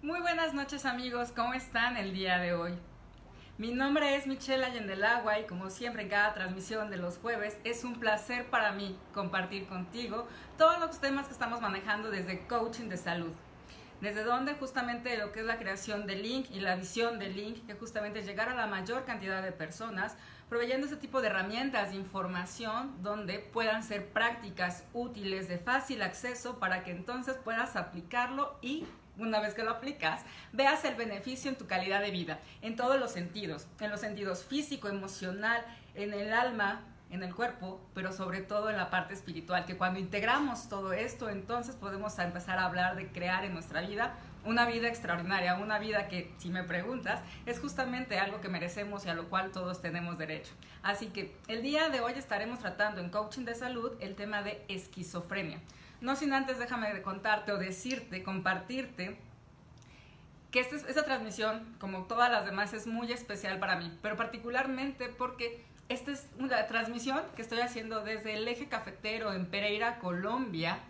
Muy buenas noches amigos, ¿cómo están el día de hoy? Mi nombre es Michelle Allendelagua y como siempre en cada transmisión de los jueves es un placer para mí compartir contigo todos los temas que estamos manejando desde coaching de salud. Desde donde justamente lo que es la creación de Link y la visión de Link, que justamente es llegar a la mayor cantidad de personas, proveyendo ese tipo de herramientas de información donde puedan ser prácticas útiles de fácil acceso para que entonces puedas aplicarlo y una vez que lo aplicas, veas el beneficio en tu calidad de vida, en todos en los sentidos físico, emocional, en el alma, en el cuerpo, pero sobre todo en la parte espiritual, que cuando integramos todo esto, entonces podemos empezar a hablar de crear en nuestra vida una vida extraordinaria, una vida que, si me preguntas, es justamente algo que merecemos y a lo cual todos tenemos derecho. Así que el día de hoy estaremos tratando en Coaching de Salud el tema de esquizofrenia. No sin antes déjame contarte o decirte, compartirte que esta transmisión, como todas las demás, es muy especial para mí, pero particularmente porque esta es una transmisión que estoy haciendo desde el Eje Cafetero en Pereira, Colombia,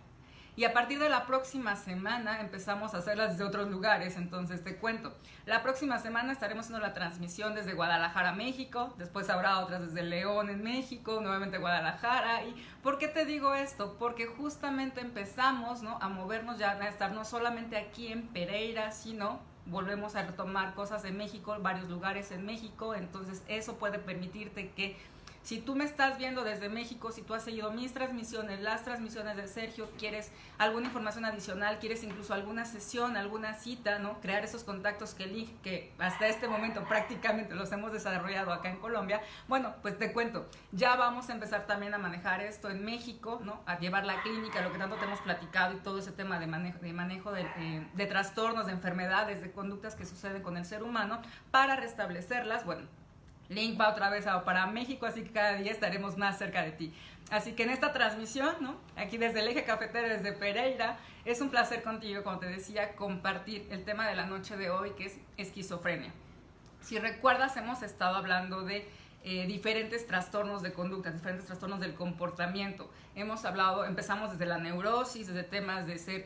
y a partir de la próxima semana empezamos a hacerlas desde otros lugares. Entonces te cuento, la próxima semana estaremos haciendo la transmisión desde Guadalajara, México, después habrá otras desde León en México, nuevamente Guadalajara. ¿Y por qué te digo esto? Porque justamente empezamos, ¿no?, a movernos ya, a estar no solamente aquí en Pereira, sino volvemos a retomar cosas de México, varios lugares en México. Entonces eso puede permitirte que si tú me estás viendo desde México, si tú has seguido mis transmisiones, las transmisiones de Sergio, quieres alguna información adicional, quieres incluso alguna sesión, alguna cita, ¿no?, crear esos contactos que hasta este momento prácticamente los hemos desarrollado acá en Colombia, bueno, pues te cuento, ya vamos a empezar también a manejar esto en México, ¿no?, a llevar la clínica, lo que tanto te hemos platicado y todo ese tema de manejo de trastornos, de enfermedades, de conductas que suceden con el ser humano para restablecerlas. Bueno, Link va otra vez para México, así que cada día estaremos más cerca de ti. Así que en esta transmisión, ¿no?, aquí desde el Eje Cafetero, desde Pereira, es un placer contigo, como te decía, compartir el tema de la noche de hoy, que es esquizofrenia. Si recuerdas, hemos estado hablando de diferentes trastornos de conducta, diferentes trastornos del comportamiento. Empezamos desde la neurosis, desde temas de ser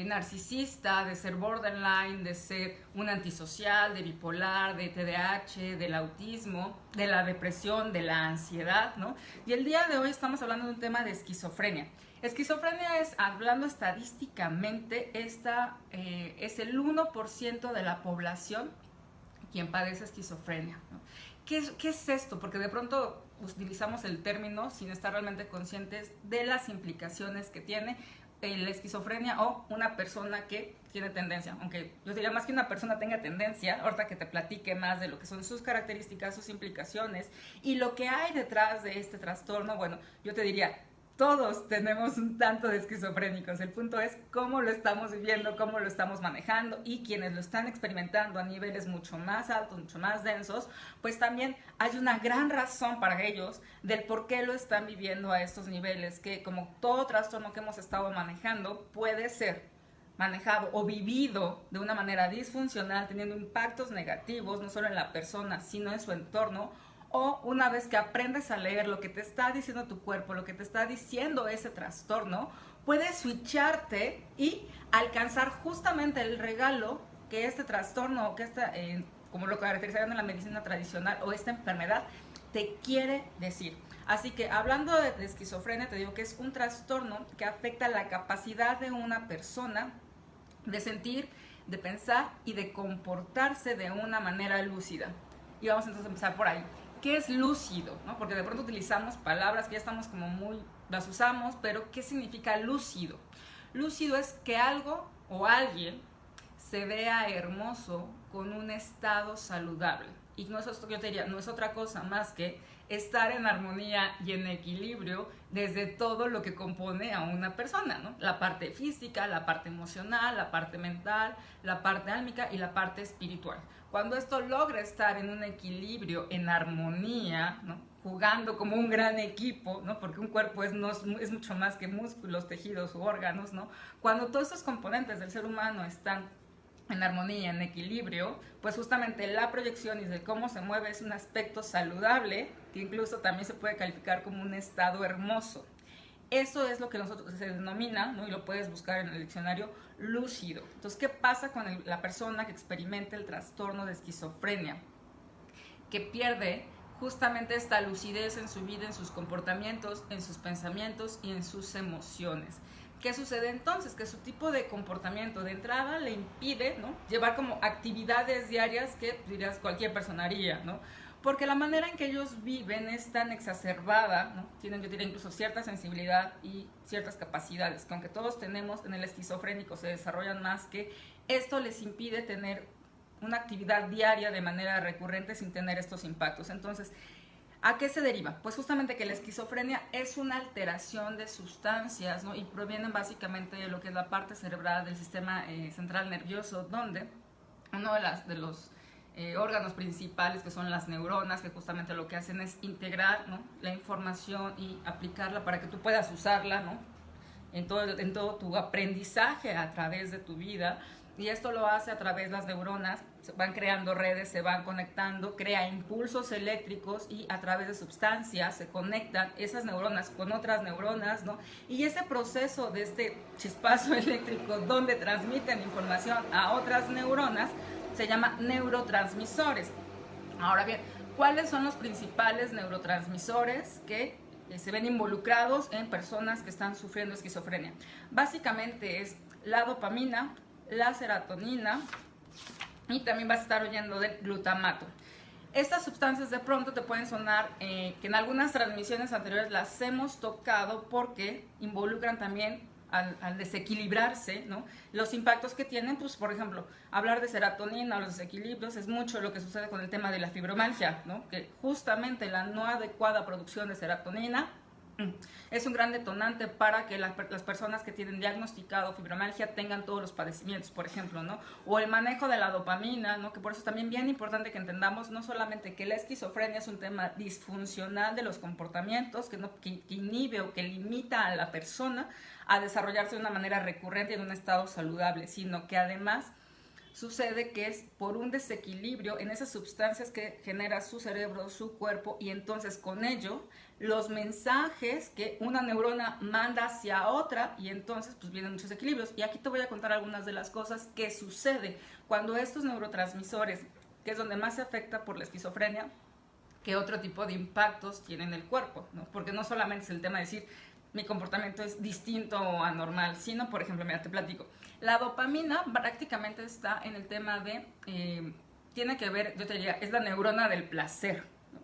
narcisista, de ser borderline, de ser un antisocial, de bipolar, de TDAH, del autismo, de la depresión, de la ansiedad, ¿no? Y el día de hoy estamos hablando de un tema de esquizofrenia. Esquizofrenia es, hablando estadísticamente, es el 1% de la población quien padece esquizofrenia, ¿no? ¿Qué es esto? Porque de pronto utilizamos el término sin estar realmente conscientes de las implicaciones que tiene la esquizofrenia o una persona que tiene tendencia, aunque yo diría más que una persona tenga tendencia, ahorita que te platique más de lo que son sus características, sus implicaciones y lo que hay detrás de este trastorno. Bueno, yo te diría, todos tenemos un tanto de esquizofrénicos. El punto es cómo lo estamos viviendo, cómo lo estamos manejando, y quienes lo están experimentando a niveles mucho más altos, mucho más densos, pues también hay una gran razón para ellos del por qué lo están viviendo a estos niveles, que como todo trastorno que hemos estado manejando puede ser manejado o vivido de una manera disfuncional, teniendo impactos negativos no solo en la persona, sino en su entorno. O una vez que aprendes a leer lo que te está diciendo tu cuerpo, lo que te está diciendo ese trastorno, puedes switcharte y alcanzar justamente el regalo que este trastorno, que como lo caracterizaron en la medicina tradicional, o esta enfermedad te quiere decir. Así que hablando de esquizofrenia, te digo que es un trastorno que afecta la capacidad de una persona de sentir, de pensar y de comportarse de una manera lúcida. Y vamos entonces a empezar por ahí. ¿Qué es lúcido?, ¿no? Porque de pronto utilizamos palabras que ya estamos como las usamos, pero ¿qué significa lúcido? Lúcido es que algo o alguien se vea hermoso con un estado saludable. Y no es esto, yo te diría, no es otra cosa más que estar en armonía y en equilibrio desde todo lo que compone a una persona, ¿no? La parte física, la parte emocional, la parte mental, la parte álmica y la parte espiritual. Cuando esto logra estar en un equilibrio, en armonía, ¿no?, jugando como un gran equipo, ¿no?, porque un cuerpo es mucho más que músculos, tejidos u órganos, ¿no? Cuando todos estos componentes del ser humano están en armonía, en equilibrio, pues justamente la proyección y de cómo se mueve es un aspecto saludable, que incluso también se puede calificar como un estado hermoso. Eso es lo que nosotros se denomina, ¿no? Y lo puedes buscar en el diccionario, lúcido. Entonces, ¿qué pasa con la persona que experimenta el trastorno de esquizofrenia? Que pierde justamente esta lucidez en su vida, en sus comportamientos, en sus pensamientos y en sus emociones. ¿Qué sucede entonces? Que su tipo de comportamiento de entrada le impide, ¿no?, llevar como actividades diarias que dirías cualquier persona haría, ¿no? Porque la manera en que ellos viven es tan exacerbada, ¿no? Tienen, yo diría, incluso cierta sensibilidad y ciertas capacidades, que aunque todos tenemos, en el esquizofrénico se desarrollan más, que esto les impide tener una actividad diaria de manera recurrente sin tener estos impactos. Entonces, ¿a qué se deriva? Pues justamente que la esquizofrenia es una alteración de sustancias, ¿no? Y provienen básicamente de lo que es la parte cerebral del sistema central nervioso, donde uno de los órganos principales, que son las neuronas, que justamente lo que hacen es integrar, ¿no?, la información y aplicarla para que tú puedas usarla, ¿no?, en todo tu aprendizaje a través de tu vida. Y esto lo hace a través de las neuronas, se van creando redes, se van conectando, crea impulsos eléctricos y a través de sustancias se conectan esas neuronas con otras neuronas, ¿no? Y ese proceso de este chispazo eléctrico donde transmiten información a otras neuronas se llama neurotransmisores. Ahora bien, ¿cuáles son los principales neurotransmisores que se ven involucrados en personas que están sufriendo esquizofrenia? Básicamente es la dopamina, la serotonina y también vas a estar oyendo del glutamato. Estas sustancias de pronto te pueden sonar que en algunas transmisiones anteriores las hemos tocado porque involucran también al desequilibrarse, ¿no?, los impactos que tienen. Pues, por ejemplo, hablar de serotonina o los desequilibrios es mucho lo que sucede con el tema de la fibromialgia, ¿no?, que justamente la no adecuada producción de serotonina es un gran detonante para que las personas que tienen diagnosticado fibromialgia tengan todos los padecimientos, por ejemplo, ¿no? O el manejo de la dopamina, ¿no?, que por eso es también bien importante que entendamos no solamente que la esquizofrenia es un tema disfuncional de los comportamientos, que inhibe o que limita a la persona a desarrollarse de una manera recurrente y en un estado saludable, sino que además sucede que es por un desequilibrio en esas sustancias que genera su cerebro, su cuerpo, y entonces con ello los mensajes que una neurona manda hacia otra, y entonces pues vienen muchos equilibrios. Y aquí te voy a contar algunas de las cosas que sucede cuando estos neurotransmisores, que es donde más se afecta por la esquizofrenia, qué otro tipo de impactos tienen en el cuerpo, ¿no? Porque no solamente es el tema de decir mi comportamiento es distinto o anormal, sino, por ejemplo, mira, te platico. La dopamina prácticamente está en el tema de, tiene que ver, yo te diría, es la neurona del placer, ¿no?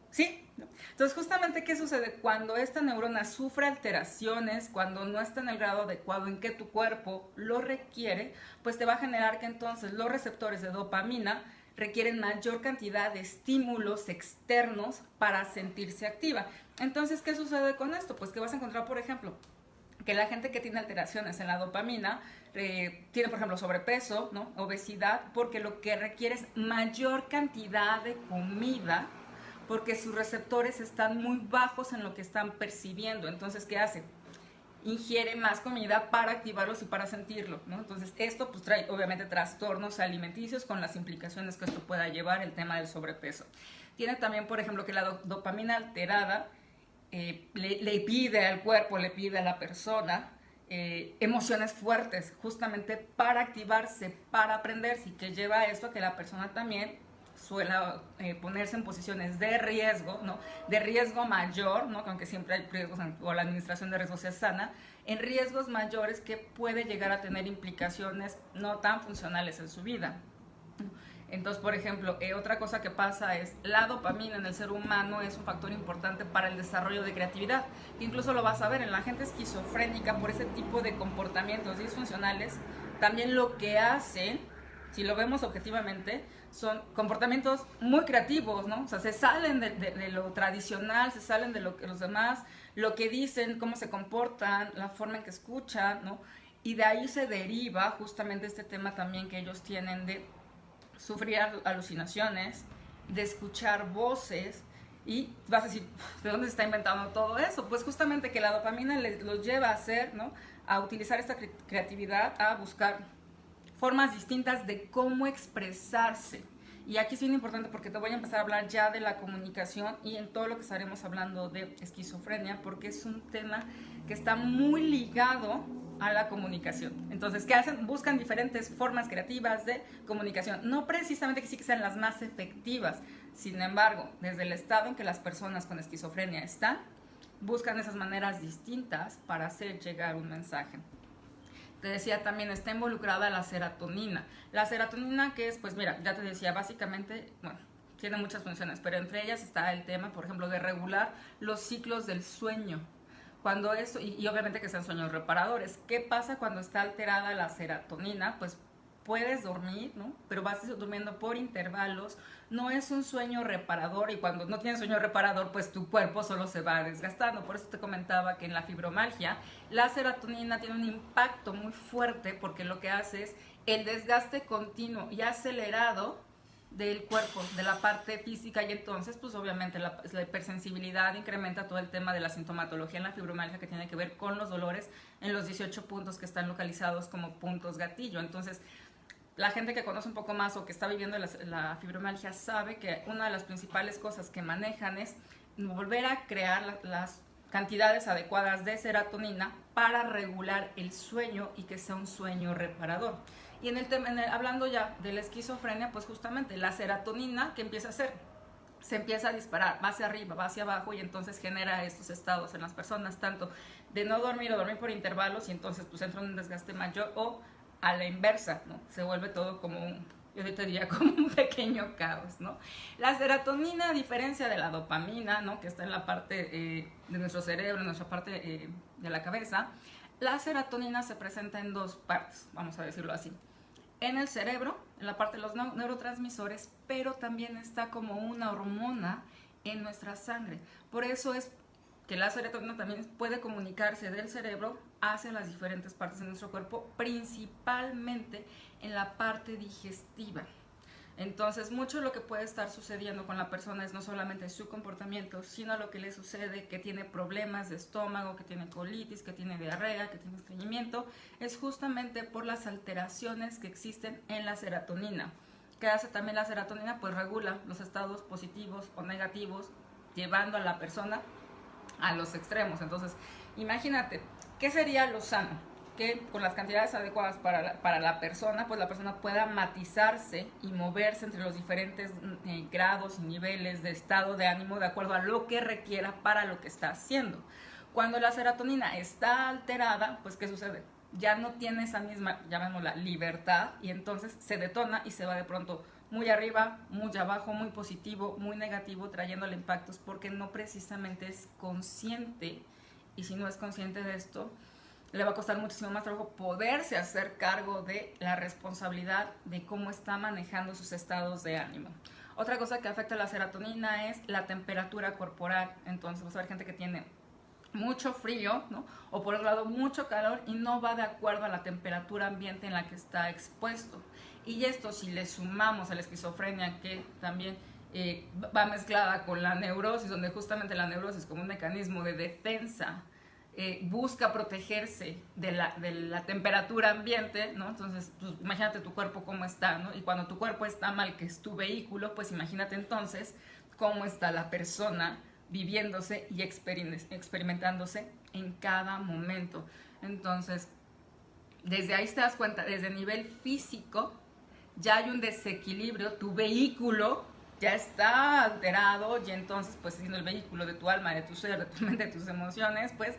¿Sí? ¿No? Entonces, justamente, ¿qué sucede? Cuando esta neurona sufre alteraciones, cuando no está en el grado adecuado en que tu cuerpo lo requiere, pues te va a generar que entonces los receptores de dopamina requieren mayor cantidad de estímulos externos para sentirse activa. Entonces, ¿qué sucede con esto? Pues que vas a encontrar, por ejemplo, que la gente que tiene alteraciones en la dopamina tiene, por ejemplo, sobrepeso, ¿no?, obesidad, porque lo que requiere es mayor cantidad de comida, porque sus receptores están muy bajos en lo que están percibiendo. Entonces, ¿qué hace? Ingiere más comida para activarlos y para sentirlo, ¿no? Entonces, esto pues trae obviamente trastornos alimenticios con las implicaciones que esto pueda llevar, el tema del sobrepeso. Tiene también, por ejemplo, que la dopamina alterada le pide al cuerpo, le pide a la persona emociones fuertes, justamente para activarse, para aprenderse, y que lleva a esto a que la persona también suela ponerse en posiciones de riesgo, ¿no?, de riesgo mayor, ¿no?, aunque siempre hay riesgos o la administración de riesgos es sana, en riesgos mayores que puede llegar a tener implicaciones no tan funcionales en su vida. Entonces, por ejemplo, otra cosa que pasa es la dopamina en el ser humano es un factor importante para el desarrollo de creatividad. Incluso lo vas a ver en la gente esquizofrénica por ese tipo de comportamientos disfuncionales. También lo que hacen, si lo vemos objetivamente, son comportamientos muy creativos, ¿no? O sea, se salen de lo tradicional, se salen de lo que los demás, lo que dicen, cómo se comportan, la forma en que escuchan, ¿no? Y de ahí se deriva justamente este tema también que ellos tienen de sufrir alucinaciones, de escuchar voces, y vas a decir, ¿de dónde se está inventando todo eso? Pues justamente que la dopamina los lleva a hacer, ¿no?, a utilizar esta creatividad, a buscar formas distintas de cómo expresarse. Y aquí es bien importante porque te voy a empezar a hablar ya de la comunicación y en todo lo que estaremos hablando de esquizofrenia, porque es un tema que está muy ligado a la comunicación. Entonces, ¿qué hacen? Buscan diferentes formas creativas de comunicación. No precisamente que sí que sean las más efectivas. Sin embargo, desde el estado en que las personas con esquizofrenia están, buscan esas maneras distintas para hacer llegar un mensaje. Te decía también, está involucrada la serotonina. La serotonina, que es, pues mira, ya te decía, básicamente, bueno, tiene muchas funciones, pero entre ellas está el tema, por ejemplo, de regular los ciclos del sueño. Cuando eso, y obviamente que sean sueños reparadores. ¿Qué pasa cuando está alterada la serotonina? Pues puedes dormir, ¿no? Pero vas durmiendo por intervalos. No es un sueño reparador y cuando no tienes sueño reparador, pues tu cuerpo solo se va desgastando. Por eso te comentaba que en la fibromialgia la serotonina tiene un impacto muy fuerte porque lo que hace es el desgaste continuo y acelerado del cuerpo, de la parte física, y entonces pues obviamente la hipersensibilidad incrementa todo el tema de la sintomatología en la fibromialgia que tiene que ver con los dolores en los 18 puntos que están localizados como puntos gatillo. Entonces la gente que conoce un poco más o que está viviendo la fibromialgia sabe que una de las principales cosas que manejan es volver a crear las cantidades adecuadas de serotonina para regular el sueño y que sea un sueño reparador. Y en el tema, hablando ya de la esquizofrenia, pues justamente la serotonina, ¿qué empieza a hacer? Se empieza a disparar, va hacia arriba, va hacia abajo y entonces genera estos estados en las personas, tanto de no dormir o dormir por intervalos y entonces pues entra en un desgaste mayor o a la inversa, ¿no? Se vuelve todo como yo te diría como un pequeño caos, ¿no? La serotonina, a diferencia de la dopamina, ¿no? Que está en la parte de nuestro cerebro, en nuestra parte de la cabeza, la serotonina se presenta en dos partes, vamos a decirlo así. En el cerebro, en la parte de los neurotransmisores, pero también está como una hormona en nuestra sangre. Por eso es que la serotonina también puede comunicarse del cerebro hacia las diferentes partes de nuestro cuerpo, principalmente en la parte digestiva. Entonces, mucho de lo que puede estar sucediendo con la persona es no solamente su comportamiento, sino lo que le sucede, que tiene problemas de estómago, que tiene colitis, que tiene diarrea, que tiene estreñimiento, es justamente por las alteraciones que existen en la serotonina. ¿Qué hace también la serotonina? Pues regula los estados positivos o negativos, llevando a la persona a los extremos. Entonces, imagínate, ¿qué sería lo sano? Que con las cantidades adecuadas para la persona, pues la persona pueda matizarse y moverse entre los diferentes grados y niveles de estado de ánimo de acuerdo a lo que requiera para lo que está haciendo. Cuando la serotonina está alterada, pues ¿qué sucede? Ya no tiene esa misma, llamémosla, libertad y entonces se detona y se va de pronto muy arriba, muy abajo, muy positivo, muy negativo, trayéndole impactos porque no precisamente es consciente, y si no es consciente de esto, le va a costar muchísimo más trabajo poderse hacer cargo de la responsabilidad de cómo está manejando sus estados de ánimo. Otra cosa que afecta a la serotonina es la temperatura corporal. Entonces vas a ver gente que tiene mucho frío, ¿no? O por otro lado mucho calor y no va de acuerdo a la temperatura ambiente en la que está expuesto. Y esto, si le sumamos a la esquizofrenia, que también va mezclada con la neurosis, donde justamente la neurosis como un mecanismo de defensa busca protegerse de la temperatura ambiente, ¿no? Entonces, pues, imagínate tu cuerpo cómo está, ¿no? Y cuando tu cuerpo está mal, que es tu vehículo, pues imagínate entonces cómo está la persona viviéndose y experimentándose en cada momento. Entonces, desde ahí te das cuenta, desde el nivel físico, ya hay un desequilibrio, tu vehículo ya está alterado y entonces, pues siendo el vehículo de tu alma, de tu ser, de tu mente, de tus emociones, pues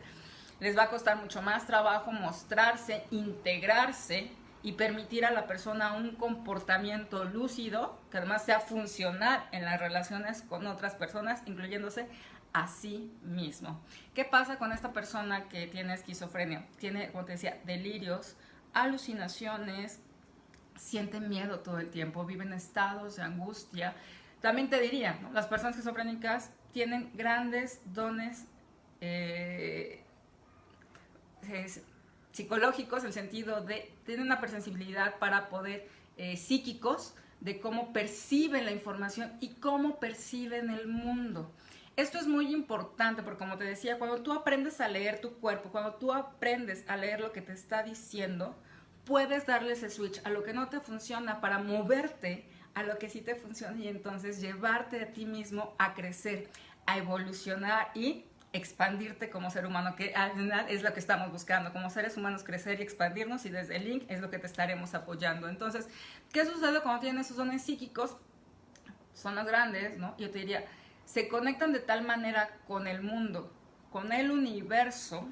les va a costar mucho más trabajo mostrarse, integrarse y permitir a la persona un comportamiento lúcido que además sea funcional en las relaciones con otras personas, incluyéndose a sí mismo. ¿Qué pasa con esta persona que tiene esquizofrenia? Tiene, como te decía, delirios, alucinaciones, siente miedo todo el tiempo, vive en estados de angustia. También te diría, ¿no? Las personas esquizofrénicas tienen grandes dones psicológicos, en el sentido de tener una persensibilidad para poder psíquicos de cómo perciben la información y cómo perciben el mundo. Esto es muy importante porque, como te decía, cuando tú aprendes a leer tu cuerpo, cuando tú aprendes a leer lo que te está diciendo, puedes darle ese switch a lo que no te funciona para moverte a lo que sí te funciona y entonces llevarte a ti mismo a crecer, a evolucionar y expandirte como ser humano, que al final es lo que estamos buscando, como seres humanos, crecer y expandirnos, y desde el link es lo que te estaremos apoyando. Entonces, ¿qué sucede cuando tienen esos dones psíquicos? Son los grandes, ¿no? Yo te diría, se conectan de tal manera con el mundo, con el universo,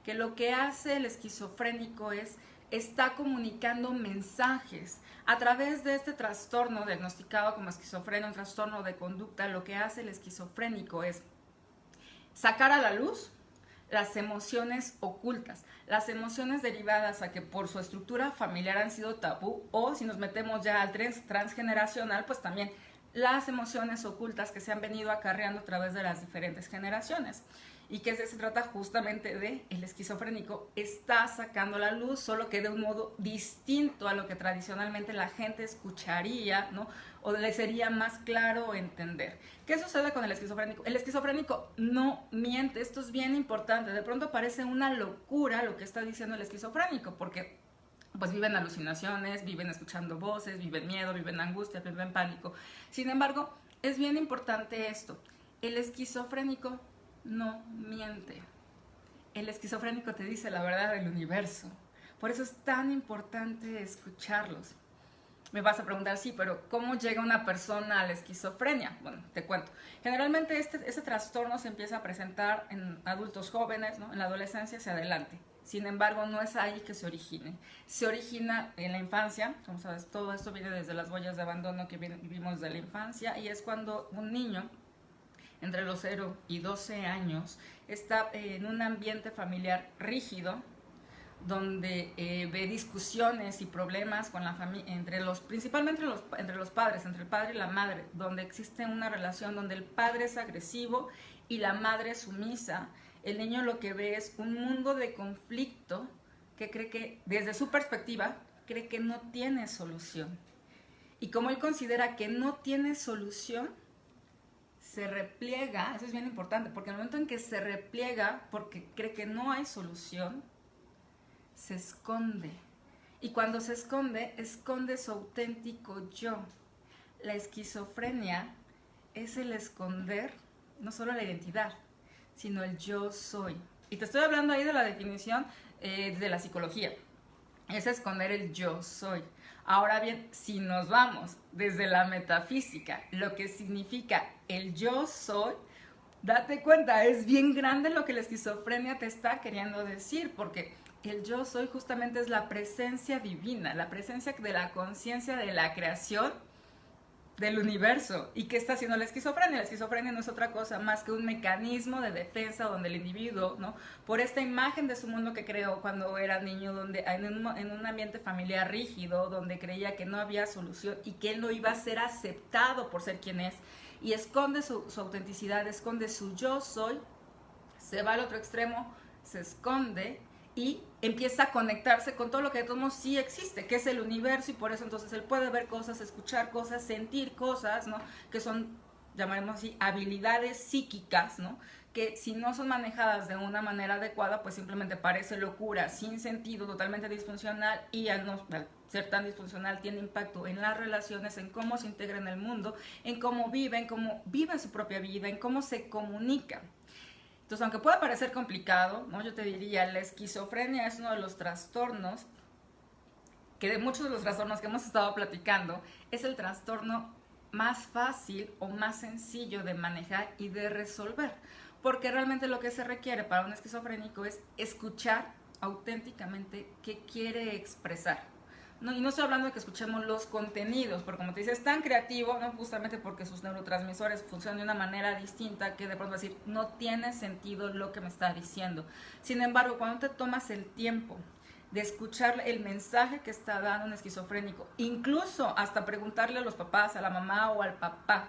que lo que hace el esquizofrénico es, está comunicando mensajes. A través de este trastorno diagnosticado como esquizofrenia, un trastorno de conducta, lo que hace el esquizofrénico es sacar a la luz las emociones ocultas, las emociones derivadas a que por su estructura familiar han sido tabú, o si nos metemos ya al transgeneracional, pues también las emociones ocultas que se han venido acarreando a través de las diferentes generaciones. Y que se trata justamente de el esquizofrénico está sacando la luz, solo que de un modo distinto a lo que tradicionalmente la gente escucharía, ¿no? O le sería más claro entender. ¿Qué sucede con el esquizofrénico? El esquizofrénico no miente, esto es bien importante. De pronto parece una locura lo que está diciendo el esquizofrénico, porque pues viven alucinaciones, viven escuchando voces, viven miedo, viven angustia, viven pánico. Sin embargo, es bien importante esto. El esquizofrénico no miente. El esquizofrénico te dice la verdad del universo. Por eso es tan importante escucharlos. Me vas a preguntar, sí, pero ¿cómo llega una persona a la esquizofrenia? Bueno, te cuento. Generalmente este trastorno se empieza a presentar en adultos jóvenes, ¿no? En la adolescencia hacia adelante. Sin embargo, no es ahí que se origine. Se origina en la infancia. Como sabes, todo esto viene desde las huellas de abandono que vivimos de la infancia, y es cuando un niño entre los 0 y 12 años está en un ambiente familiar rígido, donde ve discusiones y problemas con la familia, principalmente entre los padres, entre el padre y la madre, donde existe una relación donde el padre es agresivo y la madre es sumisa. El niño lo que ve es un mundo de conflicto que cree que, desde su perspectiva, cree que no tiene solución. Y como él considera que no tiene solución, se repliega. Eso es bien importante, porque en el momento en que se repliega porque cree que no hay solución, se esconde. Y cuando se esconde, esconde su auténtico yo. La esquizofrenia es el esconder no solo la identidad, sino el yo soy. Y te estoy hablando ahí de la definición de la psicología. Es esconder el yo soy. Ahora bien, si nos vamos desde la metafísica, lo que significa el yo soy, date cuenta, es bien grande lo que la esquizofrenia te está queriendo decir, porque el yo soy justamente es la presencia divina, la presencia de la conciencia de la creación del universo. ¿Y qué está haciendo la esquizofrenia? La esquizofrenia no es otra cosa más que un mecanismo de defensa donde el individuo, ¿no?, por esta imagen de su mundo que creó cuando era niño, donde en un ambiente familiar rígido, donde creía que no había solución y que él no iba a ser aceptado por ser quien es, y esconde su autenticidad, esconde su yo soy, se va al otro extremo, se esconde y empieza a conectarse con todo lo que de todos modos sí existe, que es el universo, y por eso entonces él puede ver cosas, escuchar cosas, sentir cosas, ¿no?, que son, llamaremos así, habilidades psíquicas, ¿no?, que si no son manejadas de una manera adecuada, pues simplemente parece locura, sin sentido, totalmente disfuncional, y al ser tan disfuncional tiene impacto en las relaciones, en cómo se integra en el mundo, en cómo viven su propia vida, en cómo se comunican. Entonces, aunque pueda parecer complicado, ¿no?, yo te diría, la esquizofrenia es uno de los trastornos, que de muchos de los trastornos que hemos estado platicando, es el trastorno más fácil o más sencillo de manejar y de resolver. Porque realmente lo que se requiere para un esquizofrénico es escuchar auténticamente qué quiere expresar. No, y no estoy hablando de que escuchemos los contenidos, porque como te dices, es tan creativo, ¿no?, justamente porque sus neurotransmisores funcionan de una manera distinta, que de pronto va a decir, no tiene sentido lo que me está diciendo. Sin embargo, cuando te tomas el tiempo de escuchar el mensaje que está dando un esquizofrénico, incluso hasta preguntarle a los papás, a la mamá o al papá,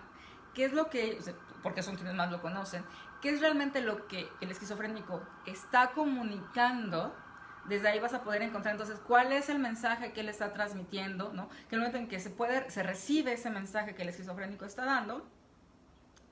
qué es lo que, porque son quienes más lo conocen, qué es realmente lo que el esquizofrénico está comunicando, desde ahí vas a poder encontrar entonces cuál es el mensaje que él está transmitiendo, ¿no?, que en el momento en que se recibe ese mensaje que el esquizofrénico está dando,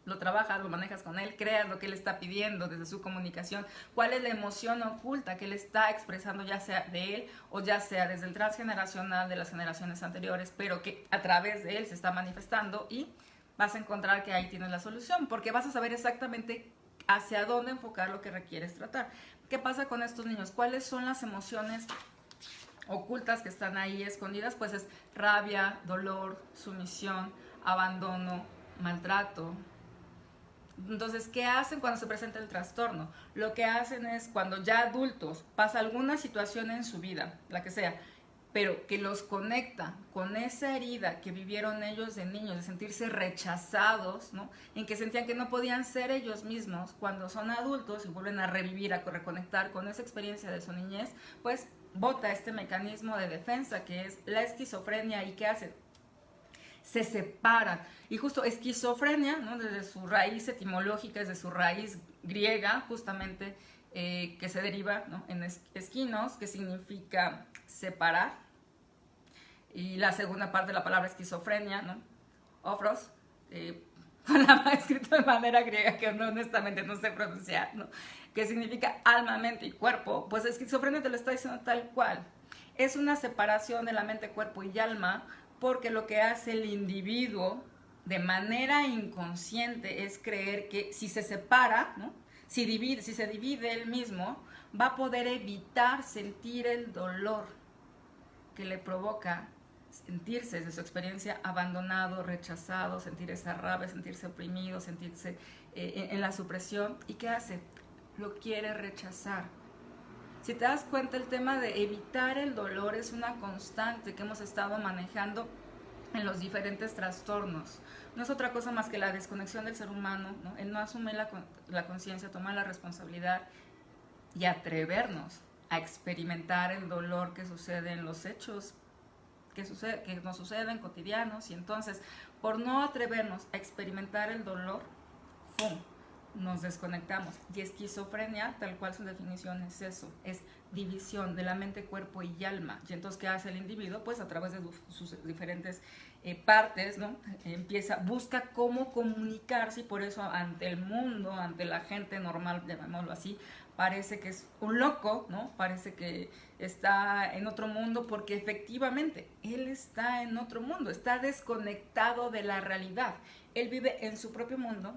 lo trabajas, lo manejas con él, creas lo que él está pidiendo desde su comunicación, cuál es la emoción oculta que él está expresando, ya sea de él o ya sea desde el transgeneracional de las generaciones anteriores, pero que a través de él se está manifestando, y vas a encontrar que ahí tienes la solución, porque vas a saber exactamente hacia dónde enfocar lo que requieres tratar. ¿Qué pasa con estos niños? ¿Cuáles son las emociones ocultas que están ahí escondidas? Pues es rabia, dolor, sumisión, abandono, maltrato. Entonces, ¿qué hacen cuando se presenta el trastorno? Lo que hacen es, cuando ya adultos pasa alguna situación en su vida, la que sea, pero que los conecta con esa herida que vivieron ellos de niños, de sentirse rechazados, ¿no? En que sentían que no podían ser ellos mismos. Cuando son adultos y vuelven a revivir, a reconectar con esa experiencia de su niñez, pues bota este mecanismo de defensa que es la esquizofrenia. ¿Y qué hacen? Se separan. Y justo esquizofrenia, ¿no? Desde su raíz etimológica, desde su raíz griega, justamente, que se deriva, ¿no? En esquinos, que significa separar, y la segunda parte de la palabra esquizofrenia, ¿no? Ofros, escrito de manera griega que honestamente no sé pronunciar, ¿no? Que significa alma, mente y cuerpo. Pues esquizofrenia te lo está diciendo tal cual. Es una separación de la mente, cuerpo y alma, porque lo que hace el individuo de manera inconsciente es creer que si se separa, ¿no? Si se divide él mismo, va a poder evitar sentir el dolor que le provoca sentirse desde su experiencia abandonado, rechazado, sentir esa rabia, sentirse oprimido, sentirse en la supresión. ¿Y qué hace? Lo quiere rechazar. Si te das cuenta, el tema de evitar el dolor es una constante que hemos estado manejando en los diferentes trastornos. No es otra cosa más que la desconexión del ser humano, ¿no? El no asumir la conciencia, tomar la responsabilidad y atrevernos a experimentar el dolor que sucede en los hechos que nos suceden cotidianos. Y entonces, por no atrevernos a experimentar el dolor, ¡pum!, nos desconectamos. Y esquizofrenia, tal cual su definición es eso, es división de la mente, cuerpo y alma. Y entonces, ¿qué hace el individuo? Pues a través de sus diferentes partes, ¿no? Busca cómo comunicarse, y por eso ante el mundo, ante la gente normal, llamémoslo así, parece que es un loco, ¿no? Parece que está en otro mundo, porque efectivamente él está en otro mundo, está desconectado de la realidad. Él vive en su propio mundo,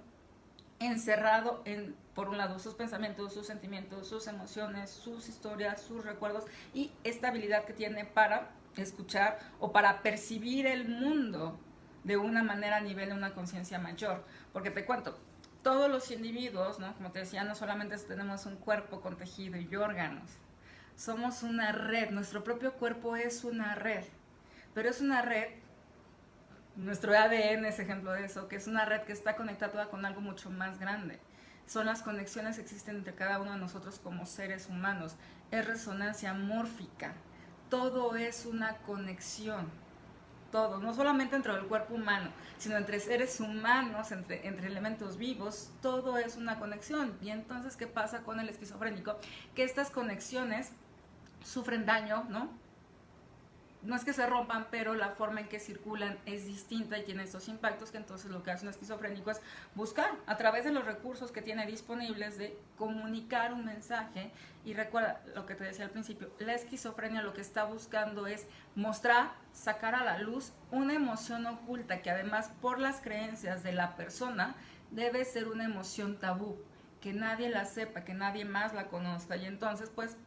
encerrado en, por un lado, sus pensamientos, sus sentimientos, sus emociones, sus historias, sus recuerdos, y esta habilidad que tiene para escuchar o para percibir el mundo de una manera a nivel de una conciencia mayor. Porque te cuento, todos los individuos, ¿no? Como te decía, no solamente tenemos un cuerpo con tejido y órganos, somos una red. Nuestro propio cuerpo es una red, pero es una red, nuestro ADN es ejemplo de eso, que es una red que está conectada con algo mucho más grande. Son las conexiones que existen entre cada uno de nosotros como seres humanos. Es resonancia mórfica. Todo es una conexión. Todo, no solamente entre el cuerpo humano, sino entre seres humanos, entre elementos vivos, todo es una conexión. Y entonces, ¿qué pasa con el esquizofrénico? Que estas conexiones sufren daño, ¿no? No es que se rompan, pero la forma en que circulan es distinta y tiene estos impactos, que entonces lo que hace un esquizofrénico es buscar a través de los recursos que tiene disponibles de comunicar un mensaje. Y recuerda lo que te decía al principio, la esquizofrenia lo que está buscando es mostrar, sacar a la luz una emoción oculta que además por las creencias de la persona debe ser una emoción tabú, que nadie la sepa, que nadie más la conozca. Y entonces pues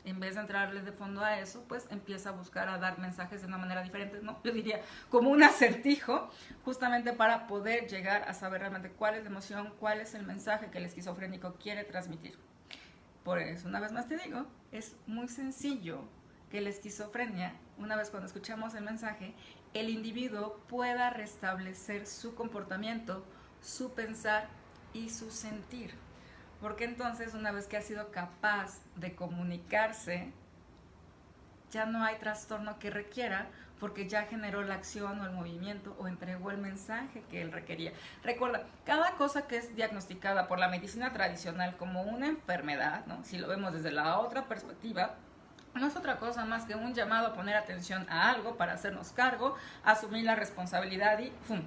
en vez de entrarle de fondo a eso, pues empieza a buscar a dar mensajes de una manera diferente, ¿no? Yo diría como un acertijo, justamente para poder llegar a saber realmente cuál es la emoción, cuál es el mensaje que el esquizofrénico quiere transmitir. Por eso, una vez más te digo, es muy sencillo que la esquizofrenia, una vez cuando escuchamos el mensaje, el individuo pueda restablecer su comportamiento, su pensar y su sentir. Porque entonces, una vez que ha sido capaz de comunicarse, ya no hay trastorno que requiera, porque ya generó la acción o el movimiento o entregó el mensaje que él requería. Recuerda, cada cosa que es diagnosticada por la medicina tradicional como una enfermedad, ¿no? Si lo vemos desde la otra perspectiva, no es otra cosa más que un llamado a poner atención a algo para hacernos cargo, asumir la responsabilidad y ¡pum!,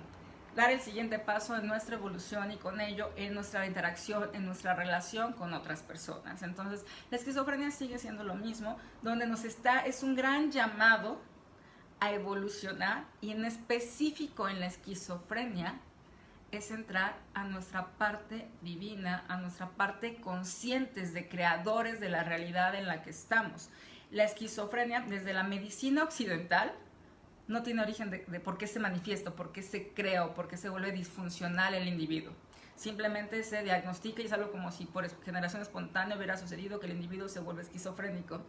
dar el siguiente paso en nuestra evolución y con ello en nuestra interacción, en nuestra relación con otras personas. Entonces, la esquizofrenia sigue siendo lo mismo, donde es un gran llamado a evolucionar, y en específico en la esquizofrenia es entrar a nuestra parte divina, a nuestra parte conscientes de creadores de la realidad en la que estamos. La esquizofrenia, desde la medicina occidental, no tiene origen de por qué se manifiesta, por qué se crea o por qué se vuelve disfuncional el individuo. Simplemente se diagnostica y es algo como si por generación espontánea hubiera sucedido que el individuo se vuelve esquizofrénico.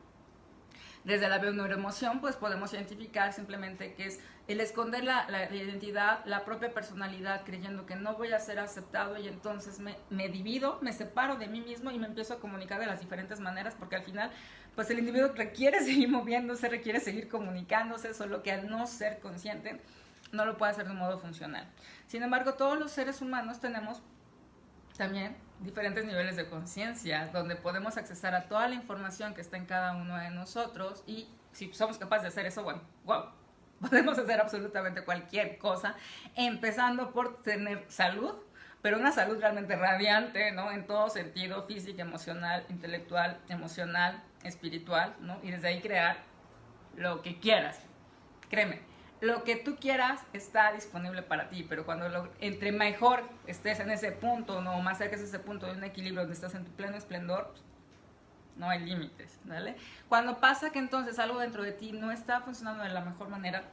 Desde la neuroemoción, pues podemos identificar simplemente que es el esconder la identidad, la propia personalidad, creyendo que no voy a ser aceptado, y entonces me divido, me separo de mí mismo y me empiezo a comunicar de las diferentes maneras, porque al final pues el individuo requiere seguir moviéndose, requiere seguir comunicándose, solo que al no ser consciente no lo puede hacer de un modo funcional. Sin embargo, todos los seres humanos tenemos también diferentes niveles de conciencia, donde podemos accesar a toda la información que está en cada uno de nosotros, y si somos capaces de hacer eso, bueno, wow, podemos hacer absolutamente cualquier cosa, empezando por tener salud, pero una salud realmente radiante, ¿no? En todo sentido, física, emocional, intelectual, emocional, espiritual, ¿no? Y desde ahí crear lo que quieras. Créeme, lo que tú quieras está disponible para ti, pero entre mejor estés en ese punto, ¿no? Más cerca de ese punto de un equilibrio donde estás en tu pleno esplendor, pues, no hay límites, ¿vale? Cuando pasa que entonces algo dentro de ti no está funcionando de la mejor manera,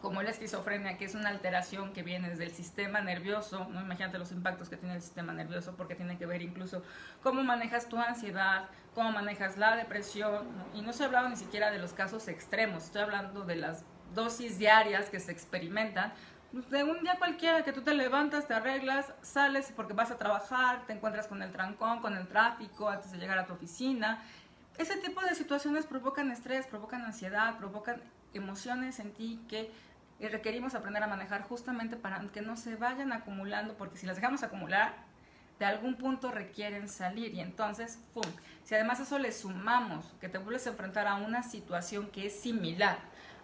como la esquizofrenia, que es una alteración que viene desde el sistema nervioso, ¿no? Imagínate los impactos que tiene el sistema nervioso, porque tiene que ver incluso cómo manejas tu ansiedad, cómo manejas la depresión, ¿no? Y no estoy hablando ni siquiera de los casos extremos, estoy hablando de las dosis diarias que se experimentan, de un día cualquiera que tú te levantas, te arreglas, sales porque vas a trabajar, te encuentras con el trancón, con el tráfico antes de llegar a tu oficina. Ese tipo de situaciones provocan estrés, provocan ansiedad, provocan emociones en ti que requerimos aprender a manejar, justamente para que no se vayan acumulando, porque si las dejamos acumular, de algún punto requieren salir, y entonces, ¡pum! Si además eso le sumamos que te vuelves a enfrentar a una situación que es similar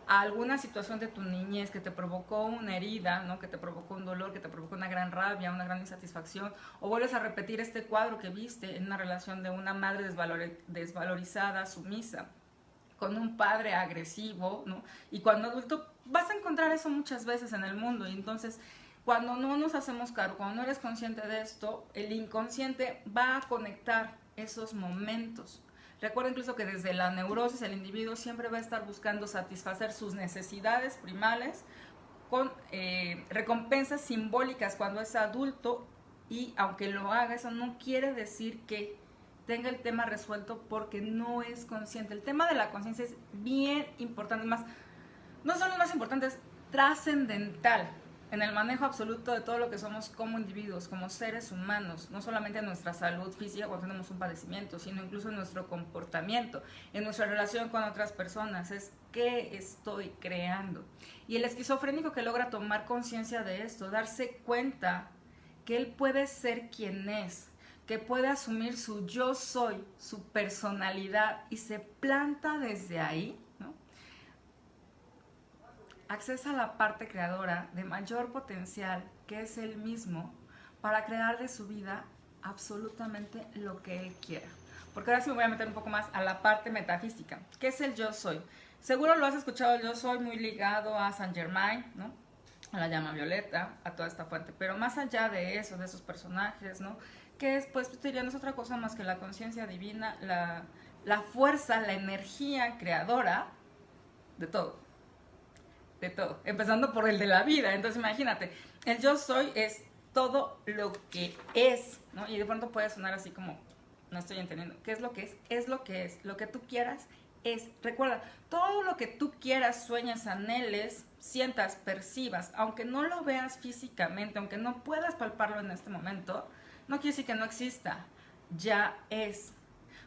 a alguna situación de tu niñez que te provocó una herida, ¿no? Que te provocó un dolor, que te provocó una gran rabia, una gran insatisfacción, o vuelves a repetir este cuadro que viste en una relación de una madre desvalorizada, sumisa, con un padre agresivo, ¿no? Y cuando adulto vas a encontrar eso muchas veces en el mundo, y entonces cuando no nos hacemos cargo, cuando no eres consciente de esto, el inconsciente va a conectar esos momentos. Recuerda incluso que desde la neurosis el individuo siempre va a estar buscando satisfacer sus necesidades primales con recompensas simbólicas cuando es adulto, y aunque lo haga, eso no quiere decir que tenga el tema resuelto, porque no es consciente. El tema de la conciencia es bien importante, más, no solo más importante, es trascendental en el manejo absoluto de todo lo que somos como individuos, como seres humanos, no solamente en nuestra salud física cuando tenemos un padecimiento, sino incluso en nuestro comportamiento, en nuestra relación con otras personas. Es qué estoy creando. Y el esquizofrénico que logra tomar conciencia de esto, darse cuenta que él puede ser quien es, que puede asumir su yo soy, su personalidad, y se planta desde ahí, ¿no? Accesa a la parte creadora de mayor potencial, que es él mismo, para crear de su vida absolutamente lo que él quiera. Porque ahora sí me voy a meter un poco más a la parte metafísica. ¿Qué es el yo soy? Seguro lo has escuchado, el yo soy muy ligado a Saint Germain, ¿no? A la llama violeta, a toda esta fuente. Pero más allá de eso, de esos personajes, ¿no? Que es, pues, te diría, no es otra cosa más que la conciencia divina, la fuerza, la energía creadora de todo. De todo, empezando por el de la vida. Entonces imagínate, el yo soy es todo lo que es, ¿no? Y de pronto puede sonar así como, no estoy entendiendo. ¿Qué es lo que es? Es lo que es. Lo que tú quieras es. Recuerda, todo lo que tú quieras, sueñas, anheles, sientas, percibas, aunque no lo veas físicamente, aunque no puedas palparlo en este momento, no quiere decir que no exista. Ya es.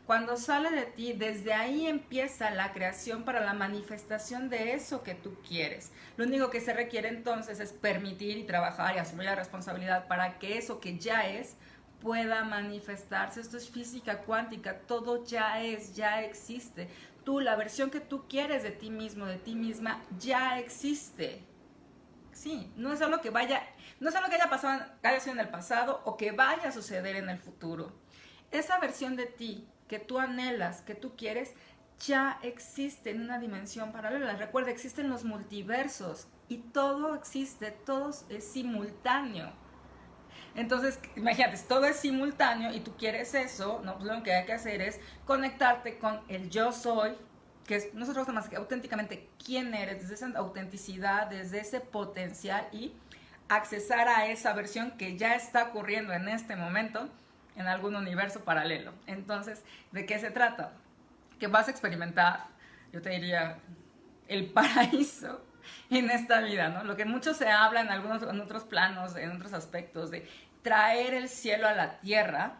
Cuando sale de ti, desde ahí empieza la creación para la manifestación de eso que tú quieres. Lo único que se requiere entonces es permitir y trabajar y asumir la responsabilidad para que eso que ya es pueda manifestarse. Esto es física cuántica, todo ya es, ya existe. Tú, la versión que tú quieres de ti mismo, de ti misma, ya existe. Sí, no es algo que no es algo que haya sido en el pasado o que vaya a suceder en el futuro. Esa versión de ti que tú anhelas, que tú quieres, ya existe en una dimensión paralela. Recuerda, existen los multiversos y todo existe, todo es simultáneo. Entonces, imagínate, si todo es simultáneo y tú quieres eso, ¿no? Pues lo que hay que hacer es conectarte con el yo soy, que es nosotros más que auténticamente quién eres, desde esa autenticidad, desde ese potencial y accesar a esa versión que ya está ocurriendo en este momento en algún universo paralelo. Entonces, ¿de qué se trata? Que vas a experimentar, yo te diría, el paraíso en esta vida, ¿no? Lo que mucho se habla en otros planos, en otros aspectos, de traer el cielo a la tierra,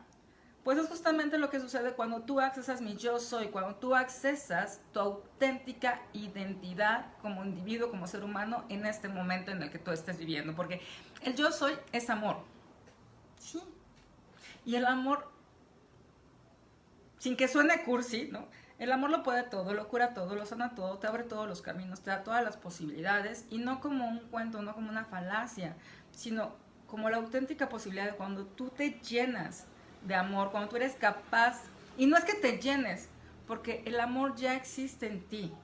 pues es justamente lo que sucede cuando tú accesas mi yo soy, cuando tú accesas tu auténtica identidad como individuo, como ser humano, en este momento en el que tú estés viviendo. Porque el yo soy es amor. Sí. Y el amor, sin que suene cursi, ¿no? El amor lo puede todo, lo cura todo, lo sana todo, te abre todos los caminos, te da todas las posibilidades, y no como un cuento, no como una falacia, sino como la auténtica posibilidad de cuando tú te llenas de amor, cuando tú eres capaz, y no es que te llenes, porque el amor ya existe en ti.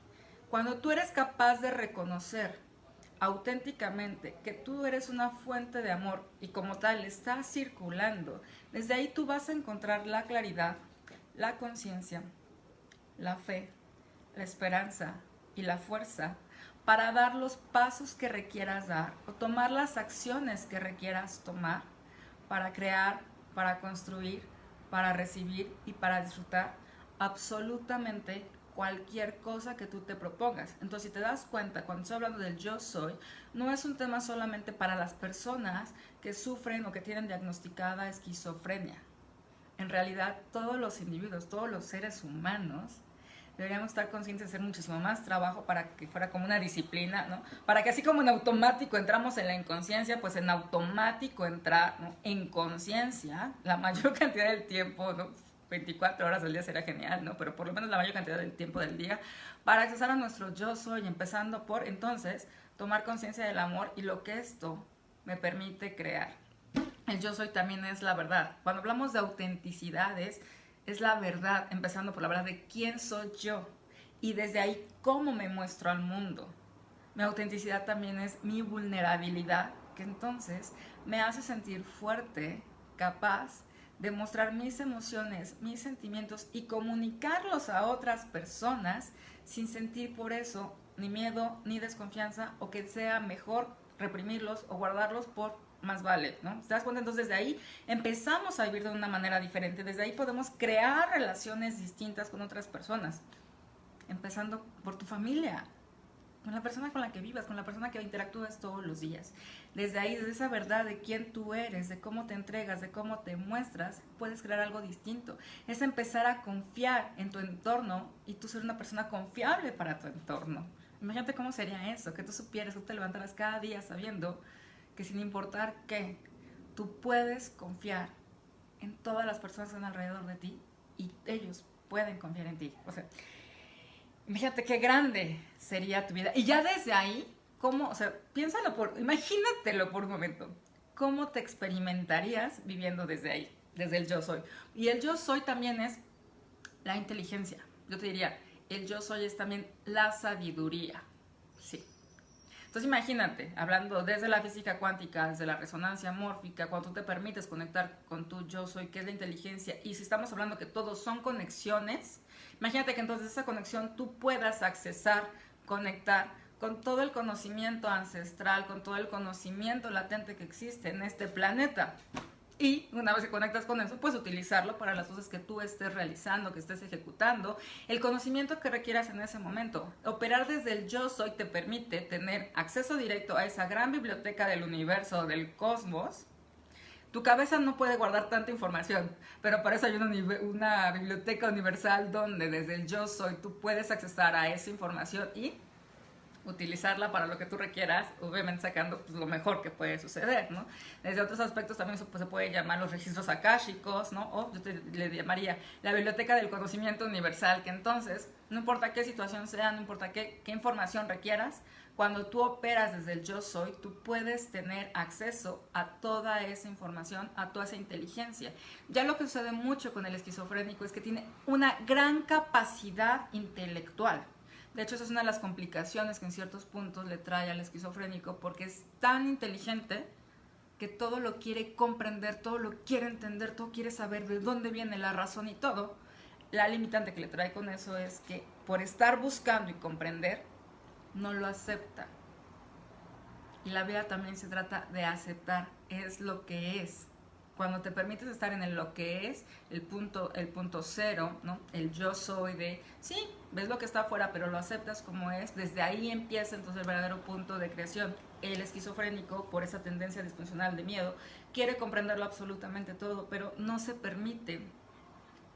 Cuando tú eres capaz de reconocer auténticamente que tú eres una fuente de amor y como tal está circulando, desde ahí tú vas a encontrar la claridad, la conciencia, la fe, la esperanza y la fuerza para dar los pasos que requieras dar o tomar las acciones que requieras tomar para crear, para construir, para recibir y para disfrutar absolutamente cualquier cosa que tú te propongas. Entonces, si te das cuenta, cuando estoy hablando del yo soy, no es un tema solamente para las personas que sufren o que tienen diagnosticada esquizofrenia. En realidad, todos los individuos, todos los seres humanos, deberíamos estar conscientes de hacer muchísimo más trabajo para que fuera como una disciplina, ¿no? Para que así como en automático entramos en la inconsciencia, pues en automático entrar, ¿no?, en conciencia la mayor cantidad del tiempo, ¿no? 24 horas al día sería genial, ¿no? Pero por lo menos la mayor cantidad del tiempo del día para accesar a nuestro yo soy, empezando por, entonces, tomar conciencia del amor y lo que esto me permite crear. El yo soy también es la verdad. Cuando hablamos de autenticidades, es la verdad, empezando por la verdad de quién soy yo y desde ahí cómo me muestro al mundo. Mi autenticidad también es mi vulnerabilidad, que entonces me hace sentir fuerte, capaz de mostrar mis emociones, mis sentimientos y comunicarlos a otras personas sin sentir por eso ni miedo ni desconfianza o que sea mejor reprimirlos o guardarlos por más vale, ¿no? ¿Te das cuenta? Entonces desde ahí empezamos a vivir de una manera diferente, desde ahí podemos crear relaciones distintas con otras personas, empezando por tu familia, con la persona con la que vivas, con la persona que interactúas todos los días. Desde ahí, desde esa verdad de quién tú eres, de cómo te entregas, de cómo te muestras, puedes crear algo distinto. Es empezar a confiar en tu entorno y tú ser una persona confiable para tu entorno. Imagínate cómo sería eso, que tú supieras, que tú te levantaras cada día sabiendo que sin importar qué, tú puedes confiar en todas las personas que están alrededor de ti y ellos pueden confiar en ti. O sea, imagínate qué grande sería tu vida. Y ya desde ahí, ¿cómo? O sea, imagínatelo por un momento. ¿Cómo te experimentarías viviendo desde ahí? Desde el yo soy. Y el yo soy también es la inteligencia. Yo te diría, el yo soy es también la sabiduría. Sí. Entonces imagínate, hablando desde la física cuántica, desde la resonancia mórfica, cuando tú te permites conectar con tu yo soy, que es la inteligencia, y si estamos hablando que todos son conexiones, imagínate que entonces esa conexión tú puedas accesar, conectar con todo el conocimiento ancestral, con todo el conocimiento latente que existe en este planeta. Y una vez que conectas con eso, puedes utilizarlo para las cosas que tú estés realizando, que estés ejecutando, el conocimiento que requieras en ese momento. Operar desde el yo soy te permite tener acceso directo a esa gran biblioteca del universo, del cosmos. Tu cabeza no puede guardar tanta información, pero para eso hay una biblioteca universal donde desde el yo soy tú puedes accesar a esa información y utilizarla para lo que tú requieras, obviamente sacando pues, lo mejor que puede suceder, ¿no? Desde otros aspectos también pues, se puede llamar los registros akáshicos, ¿no? O yo le llamaría la biblioteca del conocimiento universal, que entonces, no importa qué situación sea, no importa qué información requieras, cuando tú operas desde el yo soy, tú puedes tener acceso a toda esa información, a toda esa inteligencia. Ya lo que sucede mucho con el esquizofrénico es que tiene una gran capacidad intelectual. De hecho, esa es una de las complicaciones que en ciertos puntos le trae al esquizofrénico, porque es tan inteligente que todo lo quiere comprender, todo lo quiere entender, todo quiere saber de dónde viene la razón y todo. La limitante que le trae con eso es que por estar buscando y comprender, no lo acepta. Y la vida también se trata de aceptar, es lo que es. Cuando te permites estar en el lo que es, el punto cero, ¿no? El yo soy de, sí, ves lo que está afuera, pero lo aceptas como es, desde ahí empieza entonces el verdadero punto de creación. El esquizofrénico, por esa tendencia disfuncional de miedo, quiere comprenderlo absolutamente todo, pero no se permite